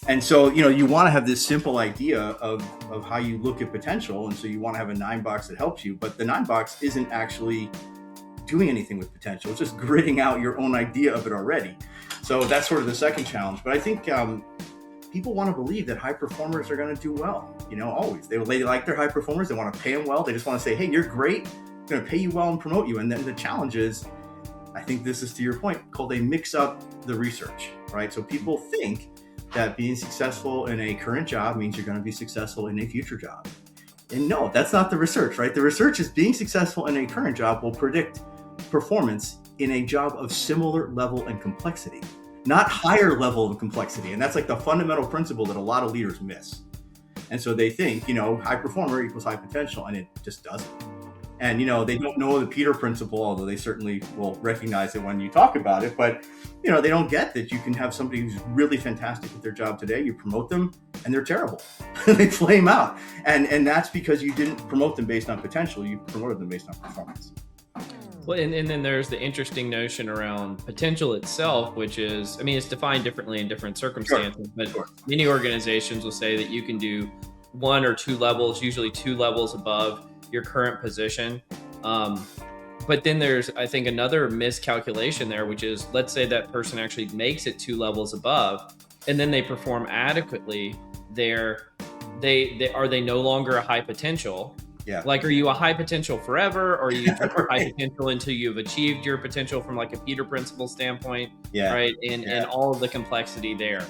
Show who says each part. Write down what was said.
Speaker 1: And so, you want to have this simple idea of how you look at potential. And so you want to have a 9 box that helps you, but the 9 box isn't actually doing anything with potential. It's just gridding out your own idea of it already. So that's sort of the second challenge. But I think people want to believe that high performers are going to do well. Always they like their high performers. They want to pay them well. They just want to say, hey, you're great. I'm going to pay you well and promote you. And then the challenge is, I think this is to your point, called they mix up the research, right? So people think that being successful in a current job means you're going to be successful in a future job. And no, that's not the research, right? The research is being successful in a current job will predict performance in a job of similar level and complexity, not higher level of complexity. And that's like the fundamental principle that a lot of leaders miss. And so they think, high performer equals high potential, and it just doesn't. And, they don't know the Peter principle, although they certainly will recognize it when you talk about it. But, they don't get that you can have somebody who's really fantastic at their job today. You promote them and they're terrible. They flame out. And that's because you didn't promote them based on potential. You promoted them based on performance.
Speaker 2: Well, and then there's the interesting notion around potential itself, which is, it's defined differently in different circumstances, but many organizations will say that you can do 1 or 2 levels, usually 2 levels above your current position. But then there's, I think, another miscalculation there, which is, let's say that person actually makes it 2 levels above, and then they perform adequately. Are they no longer a high potential?
Speaker 1: Yeah.
Speaker 2: Like, are you a high potential forever, or are you high potential until you've achieved your potential from like a Peter principle standpoint?
Speaker 1: Yeah.
Speaker 2: Right. And all of the complexity there.